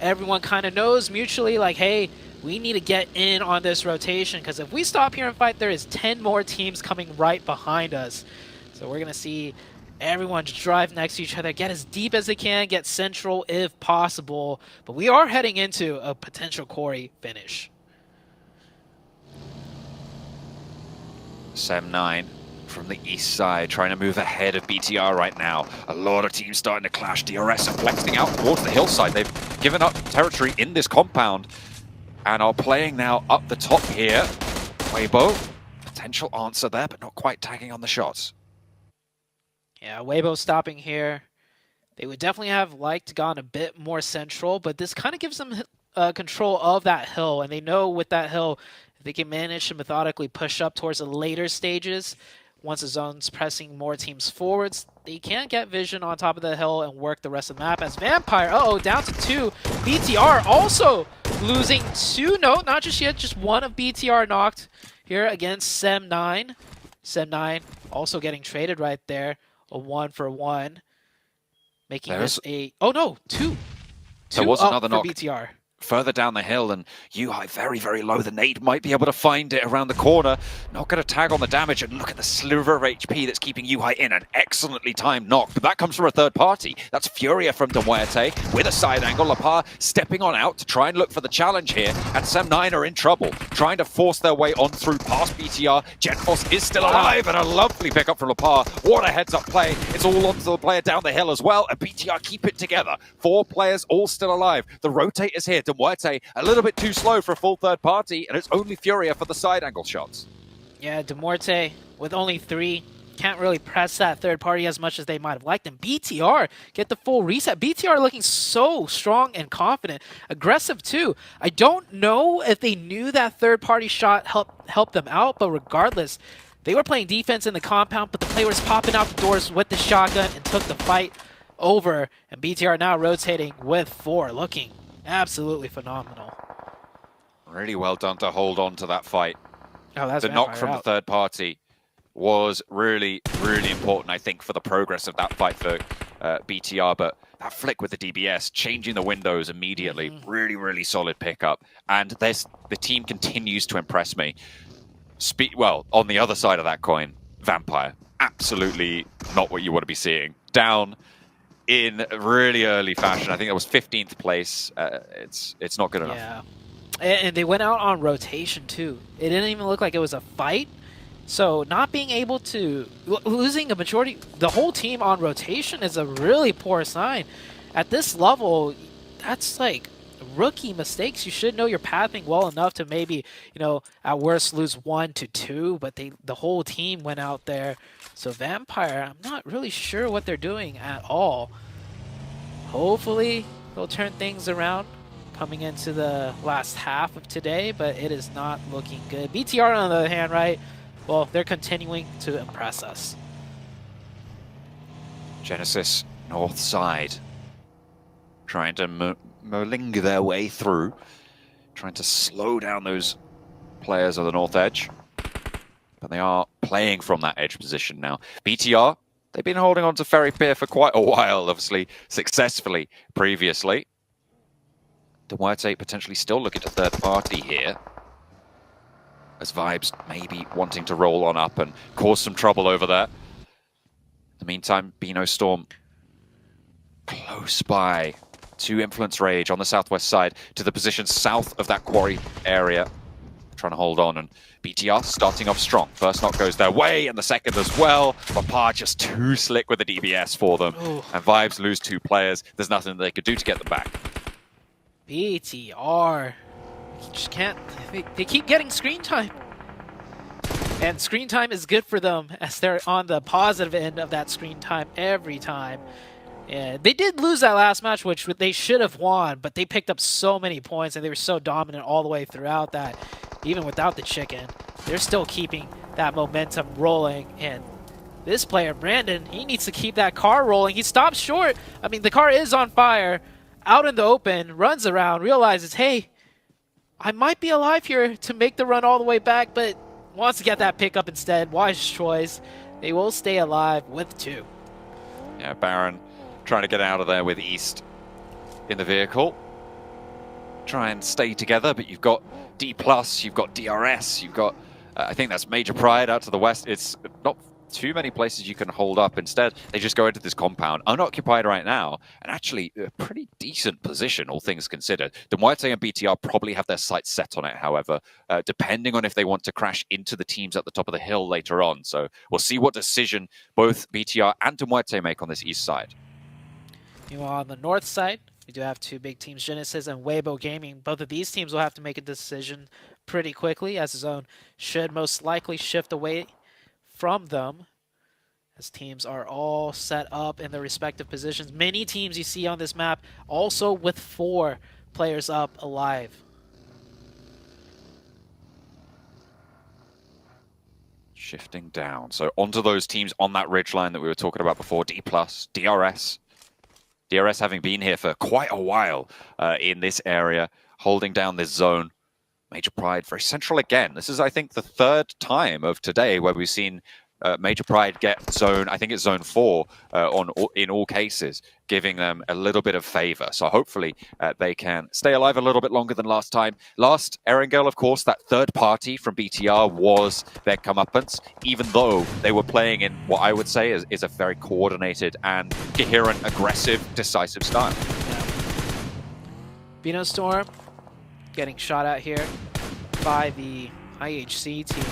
Everyone kind of knows mutually, like, hey, we need to get in on this rotation, because if we stop here and fight, there is 10 more teams coming right behind us. So we're going to see everyone just drive next to each other, get as deep as they can, get central if possible. But we are heading into a potential Corey finish. Sem9 from the east side, trying to move ahead of BTR right now. A lot of teams starting to clash. DRS are flexing out towards the hillside. They've given up territory in this compound and are playing now up the top here. Weibo, potential answer there, but not quite tagging on the shots. Yeah, Weibo stopping here. They would definitely have liked gone a bit more central, but this kind of gives them control of that hill, and they know with that hill, if they can manage to methodically push up towards the later stages, once the zone's pressing more teams forwards, they can get vision on top of the hill and work the rest of the map. As Vampire, down to 2. BTR also losing 2. No, not just yet, just 1 of BTR knocked here against Sem9. Sem9 also getting traded right there, a 1-for-1. Making this a... Oh no, 2. There was another knock. BTR. Further down the hill, and Yuhai very, very low. The nade might be able to find it around the corner. Not going to tag on the damage, and look at the sliver of HP that's keeping Yuhai in. An excellently timed knock, but that comes from a third party. That's Furia from Demuerte with a side angle. Lapar stepping on out to try and look for the challenge here, and Sem9 are in trouble, trying to force their way on through past BTR. Genforce is still alive, and a lovely pickup from Lapar. What a heads-up play. It's all onto the player down the hill as well, and BTR keep it together. 4 players all still alive. The rotate is here. Demuerte a little bit too slow for a full third party, and it's only Furia for the side angle shots. Yeah, Demuerte with only 3. Can't really press that third party as much as they might have liked. And BTR get the full reset. BTR looking so strong and confident. Aggressive too. I don't know if they knew that third party shot helped them out, but regardless, they were playing defense in the compound, but the player was popping out the doors with the shotgun and took the fight over. And BTR now rotating with 4, looking absolutely phenomenal. Really well done to hold on to that fight. Oh, that's the knock from the third party was really, really important, I think, for the progress of that fight for BTR. But that flick with the DBS, changing the windows immediately, really, really solid pickup. And the team continues to impress me. Well, on the other side of that coin, Vampire, absolutely not what you want to be seeing. Down in really early fashion. I think that was 15th place. It's not good enough. Yeah, and they went out on rotation too. It didn't even look like it was a fight. So not being able to... Losing a majority... The whole team on rotation is a really poor sign. At this level, that's like rookie mistakes. You should know your pathing well enough to maybe, at worst lose 1 to 2, but the whole team went out there. So Vampire, I'm not really sure what they're doing at all. Hopefully, they'll turn things around coming into the last half of today, but it is not looking good. BTR, on the other hand, right? Well, they're continuing to impress us. Genesis, north side, trying to moling their way through, trying to slow down those players on the north edge. But they are playing from that edge position now. BTR, they've been holding on to Ferry Pier for quite a while, obviously successfully previously. Demuerte potentially still looking to third party here, as Vibes maybe wanting to roll on up and cause some trouble over there. In the meantime, Beano Storm close by to Influence Rage on the southwest side to the position south of that quarry area. Trying to hold on, and BTR starting off strong. First knock goes their way, and the second as well. Lapar just too slick with the DBS for them. Ooh. And Vibes lose 2 players. There's nothing they could do to get them back. BTR. Just can't... They keep getting screen time. And screen time is good for them, as they're on the positive end of that screen time every time. Yeah, they did lose that last match, which they should have won, but they picked up so many points, and they were so dominant all the way throughout that. Even without the chicken, they're still keeping that momentum rolling. And this player, Brandon, he needs to keep that car rolling. He stops short. I mean, the car is on fire, out in the open, runs around, realizes, hey, I might be alive here to make the run all the way back, but wants to get that pickup instead. Wise choice. They will stay alive with 2. Yeah, Baron trying to get out of there with East. in the vehicle. Try and stay together, but you've got D+, you've got DRS, you've got, I think that's Major Pride out to the west. It's not too many places you can hold up. Instead, they just go into this compound, unoccupied right now, and actually a pretty decent position, all things considered. The Muerte and BTR probably have their sights set on it, however, depending on if they want to crash into the teams at the top of the hill later on. So we'll see what decision both BTR and De Muerte make on this east side. Meanwhile, on the north side, we do have two big teams, Genesis and Weibo Gaming. Both of these teams will have to make a decision pretty quickly, as the zone should most likely shift away from them, as teams are all set up in their respective positions. Many teams you see on this map also with 4 players up alive. Shifting down. So onto those teams on that ridgeline that we were talking about before, D+, DRS. DRS having been here for quite a while in this area, holding down this zone. Major Pride very central again. This is, I think, the 3rd time of today where we've seen Major Pride get zone, I think it's zone 4 in all cases, giving them a little bit of favor. So hopefully they can stay alive a little bit longer than last time. Last Erangel, of course, that third party from BTR was their comeuppance, even though they were playing in what I would say is a very coordinated and coherent, aggressive, decisive style. Bino Storm getting shot at here by the IHC team.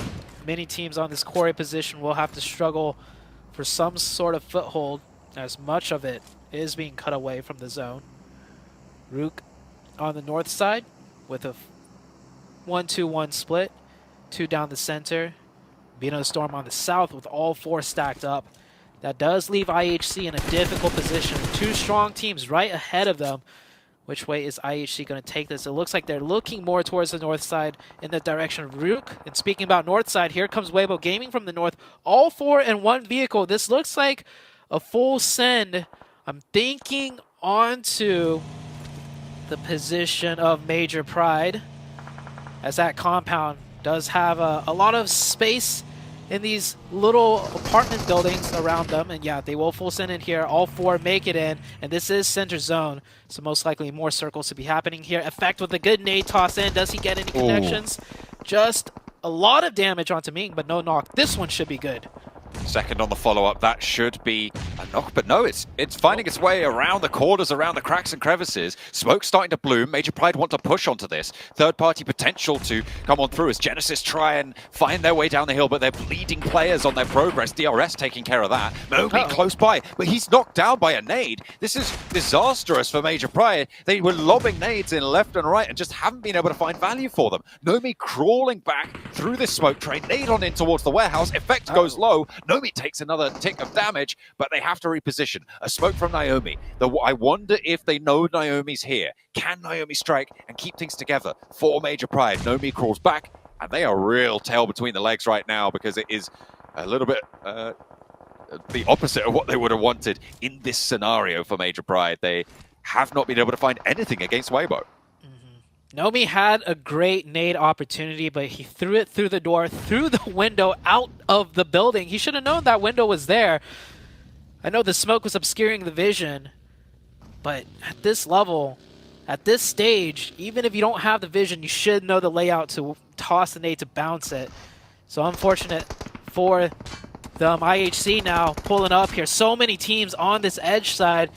Many teams on this quarry position will have to struggle for some sort of foothold, as much of it is being cut away from the zone. Rook on the north side with a 1-2-1 split, 2 down the center. Bino Storm on the south with all 4 stacked up. That does leave IHC in a difficult position. 2 strong teams right ahead of them. Which way is IHC going to take this? It looks like they're looking more towards the north side in the direction of Rook. And speaking about north side, here comes Weibo Gaming from the north. All 4 in one vehicle. This looks like a full send. I'm thinking onto the position of Major Pride, as that compound does have a lot of space in these little apartment buildings around them. And yeah, they will full send in here. All 4 make it in, and this is center zone, so most likely more circles to be happening here. Effect with a good nade toss in. Does he get any connections? Just a lot of damage onto Ming, but no knock. This one should be good. Second on the follow-up, that should be a knock, but no, it's finding its way around the corners, around the cracks and crevices. Smoke starting to bloom. Major Pride want to push onto this. Third-party potential to come on through as Genesis try and find their way down the hill, but they're bleeding players on their progress. DRS taking care of that. Moby close by, but he's knocked down by a nade. This is disastrous for Major Pride. They were lobbing nades in left and right and just haven't been able to find value for them. Nomi crawling back through this smoke train, nade on in towards the warehouse. Effect goes low. Nomi takes another tick of damage, but they have to reposition. A smoke from Naomi. I wonder if they know Naomi's here. Can Naomi strike and keep things together for Major Pride? Nomi crawls back, and they are real tail between the legs right now, because it is a little bit the opposite of what they would have wanted in this scenario for Major Pride. They have not been able to find anything against Weibo. Nomi had a great nade opportunity, but he threw it through the door, through the window, out of the building. He should have known that window was there. I know the smoke was obscuring the vision, but at this level, at this stage, even if you don't have the vision, you should know the layout to toss the nade to bounce it. So unfortunate for them. IHC now pulling up here. So many teams on this edge side.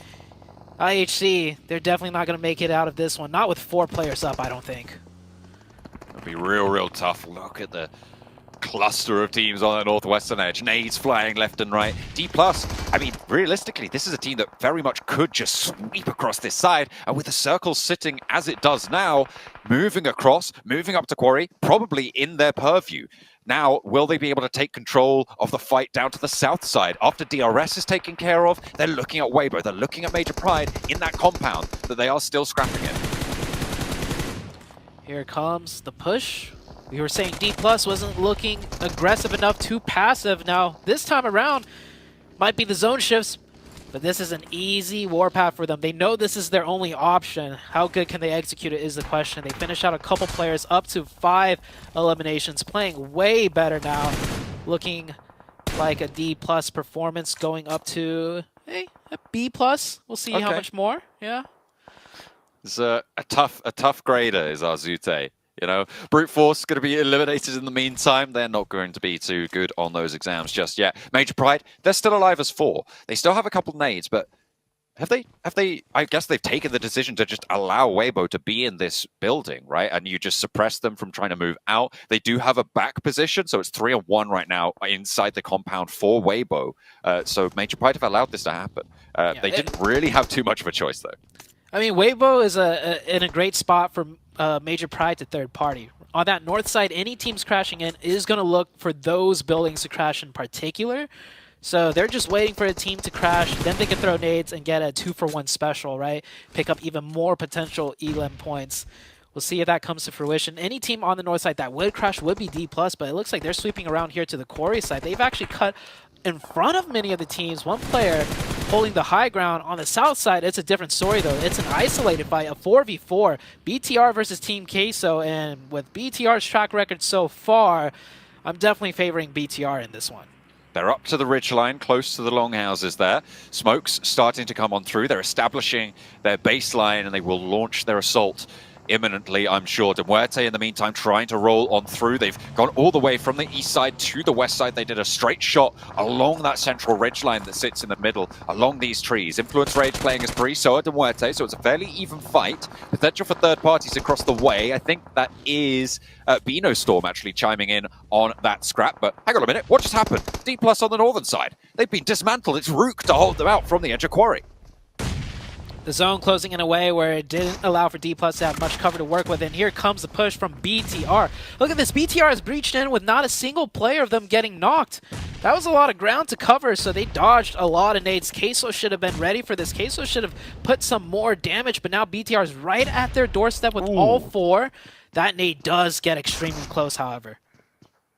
IHC, they're definitely not going to make it out of this one. Not with 4 players up, I don't think. It'll be real tough. Look at the cluster of teams on the northwestern edge. Nades flying left and right. D+, I mean, realistically, this is a team that very much could just sweep across this side. And with the circle sitting as it does now, moving across, moving up to quarry, probably in their purview. Now, will they be able to take control of the fight down to the south side? After DRS is taken care of, they're looking at Weibo. They're looking at Major Pride in that compound that they are still scrapping it. Here comes the push. We were saying D+ wasn't looking aggressive enough, too passive. Now, this time around, might be the zone shifts, but this is an easy warpath for them. They know this is their only option. How good can they execute it is the question. They finish out a couple players up to 5 eliminations, playing way better now. Looking like a D+ performance, going up to a B+. We'll see how much more. Yeah. It's a tough grader is Arzute. You know, Brute Force going to be eliminated in the meantime. They're not going to be too good on those exams just yet. Major Pride, they're still alive as 4. They still have a couple nades, but have they, I guess they've taken the decision to just allow Weibo to be in this building, right? And you just suppress them from trying to move out. They do have a back position, so it's 3-on-1 right now inside the compound for Weibo. So Major Pride have allowed this to happen. They didn't really have too much of a choice, though. I mean, Weibo is in a great spot for Major Pride to third party. On that north side, any teams crashing in is going to look for those buildings to crash in particular. So they're just waiting for a team to crash, then they can throw nades and get a 2-for-1 special, right? Pick up even more potential elim points. We'll see if that comes to fruition. Any team on the north side that would crash would be D+, but it looks like they're sweeping around here to the quarry side. They've actually cut in front of many of the teams. One player holding the high ground. On the south side, it's a different story, though. It's an isolated fight, a 4v4. BTR versus Team Queso, and with BTR's track record so far, I'm definitely favoring BTR in this one. They're up to the ridgeline, close to the longhouses there. Smoke's starting to come on through. They're establishing their baseline, and they will launch their assault imminently, I'm sure. De Muerte, in the meantime, trying to roll on through. They've gone all the way from the east side to the west side. They did a straight shot along that central ridgeline that sits in the middle, along these trees. Influence Rage playing as 3, so are De Muerte, so it's a fairly even fight. Potential for third parties across the way. I think that is Beano Storm actually chiming in on that scrap. But hang on a minute, what just happened? D+ on the northern side. They've been dismantled. It's Rook to hold them out from the edge of quarry. The zone closing in a way where it didn't allow for D+ to have much cover to work with, and here comes the push from BTR. Look at this, BTR has breached in with not a single player of them getting knocked. That was a lot of ground to cover, so they dodged a lot of nades. Queso should have been ready for this. Queso should have put some more damage, but now BTR is right at their doorstep with all 4. That nade does get extremely close, however.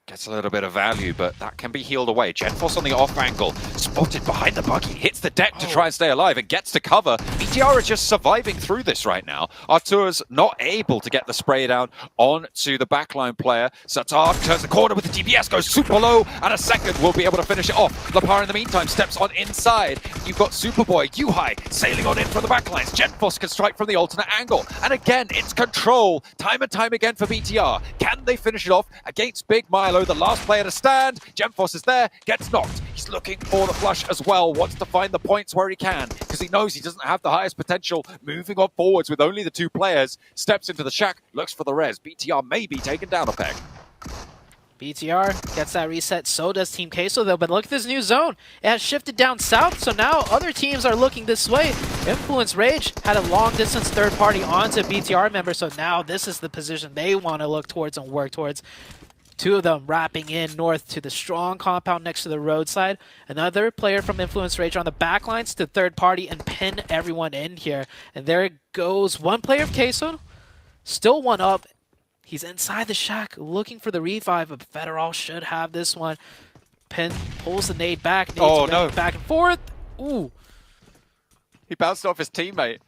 Gets a little bit of value, but that can be healed away. Genforce on the off angle, spotted behind the buggy, hits the deck to try and stay alive and gets to cover. BTR is just surviving through this right now. Artur's not able to get the spray down onto the backline player. Satar turns the corner with the DPS, goes super low, and a second will be able to finish it off. Lapar in the meantime steps on inside. You've got Superboy, Yuhai sailing on in from the backlines. Genforce can strike from the alternate angle. And again, it's control, time and time again for BTR. Can they finish it off against Big Milo? The last player to stand. Genforce is there, gets knocked. He's looking for the flush as well, wants to find the points where he can, because he knows he doesn't have the highest potential moving on forwards with only the 2 players. Steps into the shack, looks for the res. BTR may be taken down a peg. BTR gets that reset, so does Team Queso though, but look at this new zone. It has shifted down south, so now other teams are looking this way. Influence Rage had a long distance third party onto a BTR member, so now this is the position they want to look towards and work towards. 2 of them wrapping in north to the strong compound next to the roadside. Another player from Influence Rage on the backlines to third party and pin everyone in here. And there goes one player of Queso, still 1 up. He's inside the shack looking for the revive, but Federal should have this one. Pin pulls the nade back. No. Back and forth. Ooh. He bounced off his teammate.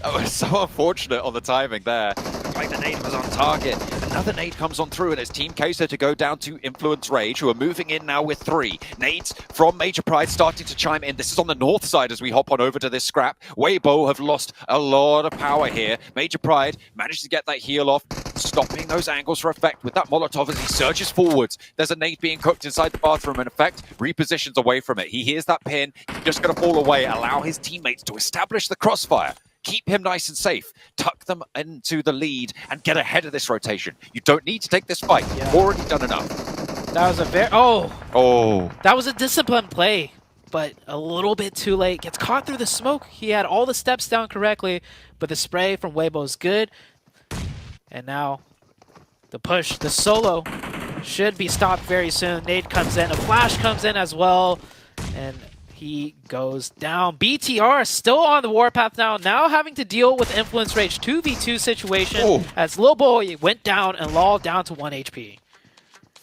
That was so unfortunate on the timing there. Like the nade was on target. Another nade comes on through, and it's Team Queso to go down to Influence Rage, who are moving in now with 3. Nades from Major Pride starting to chime in. This is on the north side as we hop on over to this scrap. Weibo have lost a lot of power here. Major Pride managed to get that heal off, stopping those angles for effect with that Molotov as he surges forwards. There's a nade being cooked inside the bathroom, and effect repositions away from it. He hears that pin. He's just going to fall away, allow his teammates to establish the crossfire. Keep him nice and safe. Tuck them into the lead and get ahead of this rotation. You don't need to take this fight. You've already done enough. That was a very... That was a disciplined play, but a little bit too late. Gets caught through the smoke. He had all the steps down correctly, but the spray from Weibo is good. And now the push, the solo should be stopped very soon. Nade comes in. A flash comes in as well. And he goes down. BTR still on the warpath now having to deal with Influence Rage 2v2 situation as Lil Boy went down and Law down to 1 HP.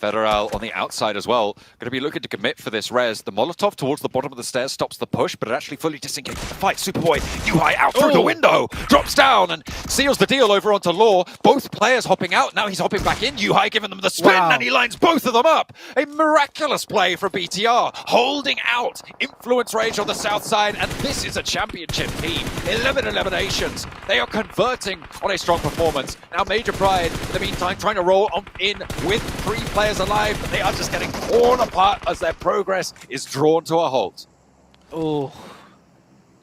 Federal on the outside as well. Going to be looking to commit for this res. The Molotov towards the bottom of the stairs stops the push, but it actually fully disengages the fight. Superboy, Yuhai out through the window, drops down and seals the deal over onto Law. Both players hopping out. Now he's hopping back in. Yuhai giving them the spin, and he lines both of them up. A miraculous play for BTR, holding out. Influence Rage on the south side, and this is a championship team. 11 eliminations. They are converting on a strong performance. Now Major Pride, in the meantime, trying to roll on in with 3 players alive, but they are just getting torn apart as their progress is drawn to a halt. Oh,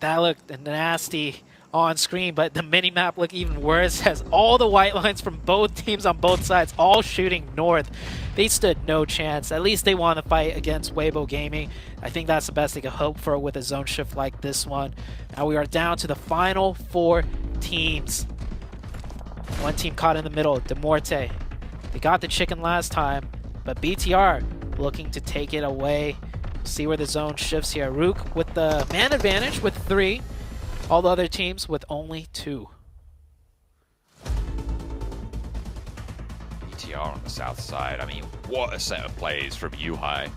that looked nasty on screen, but the mini-map looked even worse as all the white lines from both teams on both sides all shooting north. They stood no chance. At least they want to fight against Weibo Gaming. I think that's the best they could hope for with a zone shift like this one. Now we are down to the final 4 teams. One team caught in the middle, De Morte. They got the chicken last time, but BTR looking to take it away. See where the zone shifts here. Rook with the man advantage with 3. All the other teams with only 2. BTR on the south side. I mean, what a set of plays from Yuhai.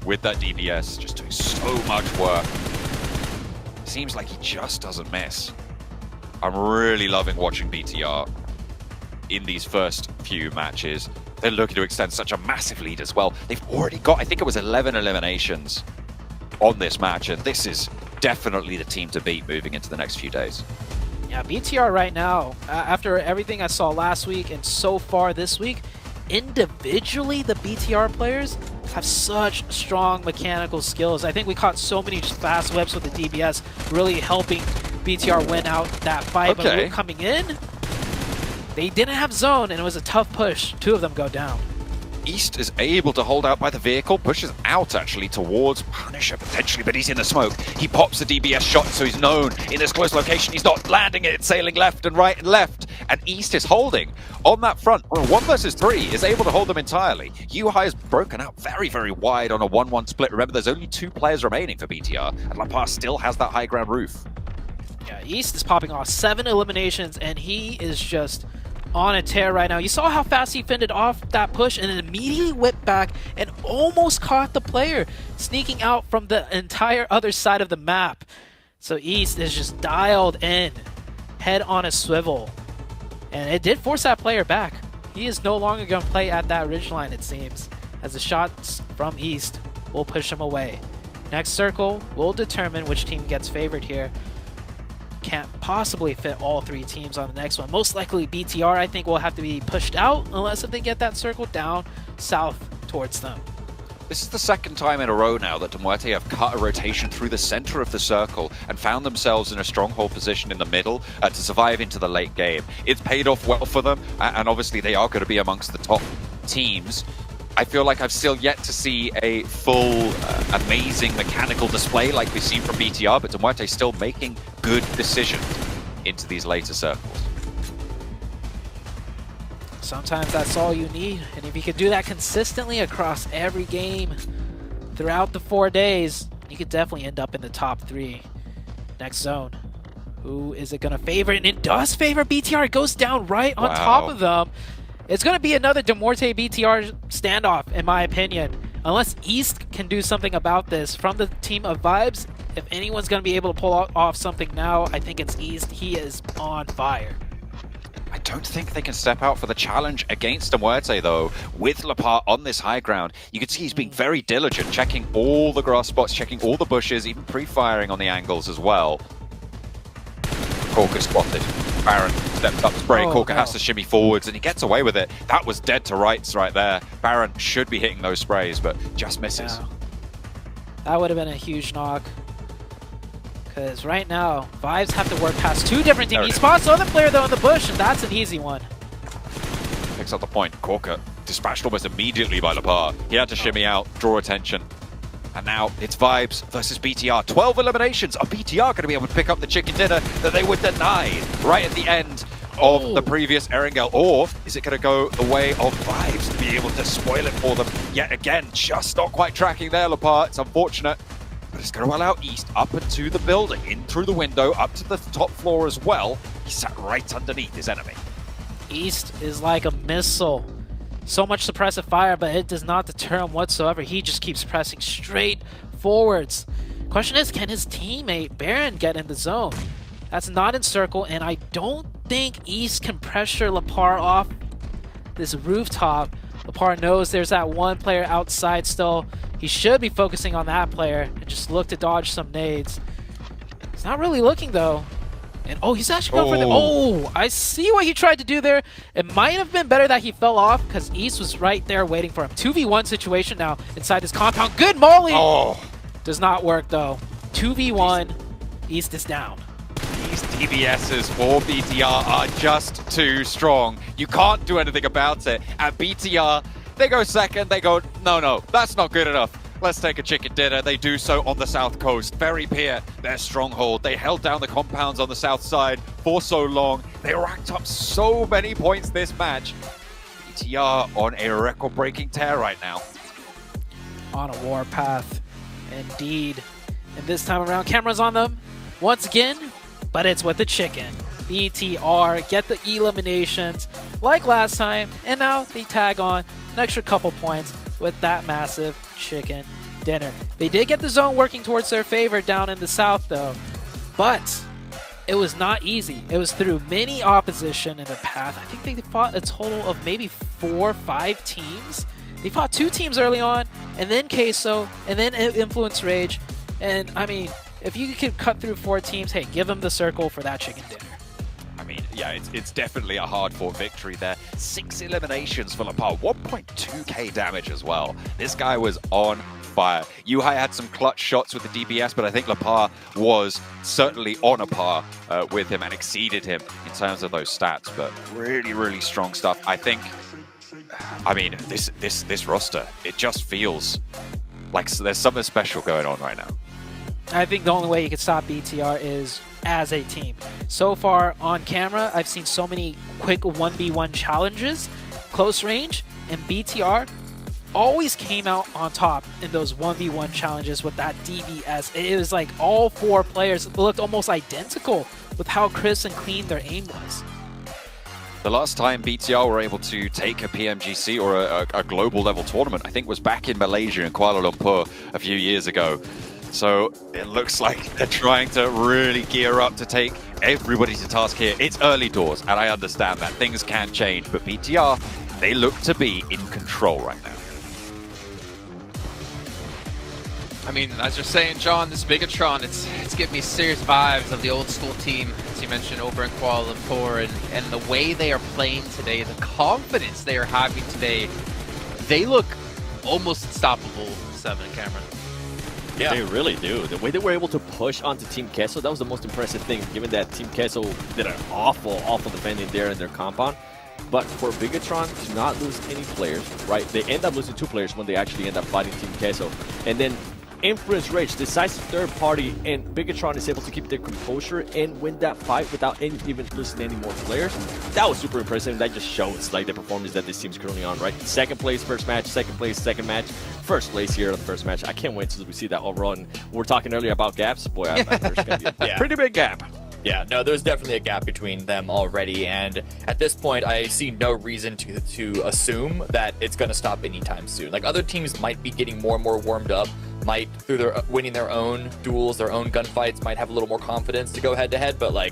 With that DBS, just doing so much work. Seems like he just doesn't miss. I'm really loving watching BTR in these first few matches. They're looking to extend such a massive lead as well. They've already got, I think it was 11 eliminations on this match, and this is definitely the team to beat moving into the next few days. Yeah, BTR right now, after everything I saw last week and so far this week, individually the BTR players have such strong mechanical skills. I think we caught so many fast whips with the DBS, really helping BTR win out that fight. Okay. But Luke coming in, they didn't have zone, and it was a tough push. 2 of them go down. East is able to hold out by the vehicle, pushes out actually towards Punisher potentially, but he's in the smoke. He pops the DBS shot, so he's known in this close location. He's not landing it, it's sailing left and right and left. And East is holding on that front. 1 versus 3 is able to hold them entirely. Yuhai is broken out very, very wide on a 1-1 split. Remember, there's only 2 players remaining for BTR, and La Paz still has that high ground roof. Yeah, East is popping off 7 eliminations, and he is just on a tear right now. You saw how fast he fended off that push and then immediately whipped back and almost caught the player, sneaking out from the entire other side of the map. So East is just dialed in, head on a swivel. And it did force that player back. He is no longer going to play at that ridgeline, it seems, as the shots from East will push him away. Next circle will determine which team gets favored here. Can't possibly fit all 3 teams on the next one. Most likely BTR, I think, will have to be pushed out unless if they get that circle down south towards them. This is the 2nd time in a row now that De Muerte have cut a rotation through the center of the circle and found themselves in a stronghold position in the middle to survive into the late game. It's paid off well for them, and obviously they are going to be amongst the top teams. I feel like I've still yet to see a full, amazing mechanical display like we've seen from BTR, but De Muerte still making good decisions into these later circles. Sometimes that's all you need, and if you could do that consistently across every game throughout the 4 days, you could definitely end up in the top 3. Next zone. Who is it going to favor? And it does favor BTR. It goes down right on top of them. It's going to be another De Morte BTR standoff, in my opinion. Unless East can do something about this. From the team of Vibes, if anyone's going to be able to pull off something now, I think it's East. He is on fire. I don't think they can step out for the challenge against De Muerte, though. With Lapart on this high ground, you can see he's being very diligent, checking all the grass spots, checking all the bushes, even pre-firing on the angles as well. Corker spotted. Baron steps up, spray. Corker has to shimmy forwards, and he gets away with it. That was dead to rights right there. Baron should be hitting those sprays, but just misses. Yeah. That would have been a huge knock. Because right now, Vibes have to work past 2 different teams. He spots the other player, though, in the bush, and that's an easy one. Picks up the point. Corker dispatched almost immediately by Lapar. He had to shimmy out, draw attention. And now it's Vibes versus BTR. 12 eliminations. Are BTR going to be able to pick up the chicken dinner that they were denied right at the end of the previous Erangel? Or is it going to go the way of Vibes to be able to spoil it for them yet again? Just not quite tracking there, Lapar. It's unfortunate. But it's going to allow East up into the building, in through the window, up to the top floor as well. He sat right underneath his enemy. East is like a missile. so much suppressive fire, but it does not deter him whatsoever. He just keeps pressing straight forwards. Question is, can his teammate Baron get in the zone? That's not in circle, and I don't think East can pressure Lepar off this rooftop. Lepar knows there's that one player outside still. He should be focusing on that player and just look to dodge some nades. He's not really looking though. And oh, he's actually going for the... Oh, I see what he tried to do there. It might have been better that he fell off because East was right there waiting for him. 2v1 situation now inside this compound. Good molly! Oh. Does not work though. 2v1, East is down. These DBSs for BTR are just too strong. You can't do anything about it. And BTR, they go second, they go, no, that's not good enough. Let's take a chicken dinner. They do so on the south coast. Very Pier, their stronghold. They held down the compounds on the south side for so long. They racked up so many points this match. BTR on a record-breaking tear right now. On a warpath, indeed. And this time around, cameras on them once again, but it's with the chicken. BTR get the eliminations like last time, and now they tag on an extra couple points with that massive chicken dinner. They did get the zone working towards their favor down in the south though, but it was not easy. It was through many opposition in the path. I think they fought a total of maybe 4 or 5 teams. They fought 2 teams early on, and then Queso, and then Influence Rage. And I mean, if you could cut through 4 teams, hey, give them the circle for that chicken dinner. I mean, yeah, it's definitely a hard-fought victory there. 6 eliminations for Lepar, 1.2k damage as well. This guy was on fire. Yuhai had some clutch shots with the DBS, but I think Lepar was certainly on a par with him and exceeded him in terms of those stats. But really, really strong stuff. I think, I mean, this roster, it just feels like there's something special going on right now. I think the only way you can stop BTR is as a team. So far on camera, I've seen so many quick 1v1 challenges, close range, and BTR always came out on top in those 1v1 challenges with that DBS. It was like all 4 players looked almost identical with how crisp and clean their aim was. The last time BTR were able to take a PMGC or a global level tournament, I think was back in Malaysia in Kuala Lumpur a few years ago. So it looks like they're trying to really gear up to take everybody to task here. It's early doors, and I understand that things can change, but BTR, they look to be in control right now. I mean, as you're saying, John, this Bigatron, it's giving me serious vibes of the old school team, as you mentioned, over in Kuala Lumpur, and the way they are playing today, the confidence they are having today, they look almost unstoppable, 7 Cameron. Yeah. They really do. The way they were able to push onto Team Queso, that was the most impressive thing, given that Team Queso did an awful defending there in their compound. But for Bigatron to not lose any players, right? They end up losing 2 players when they actually end up fighting Team Queso. And then Influence Rage decides to third party, and Bigatron is able to keep their composure and win that fight without even losing any more players. That was super impressive. That just shows like the performance that this team's currently on, right? Second place, first match, second place, second match, first place here on the first match. I can't wait till we see that overall. And we were talking earlier about gaps. Boy, I imagine there's going to be a pretty big gap. Yeah, no, there's definitely a gap between them already, and at this point, I see no reason to assume that it's going to stop anytime soon. Like, other teams might be getting more and more warmed up, might, through their winning their own duels, their own gunfights, might have a little more confidence to go head-to-head, but, like,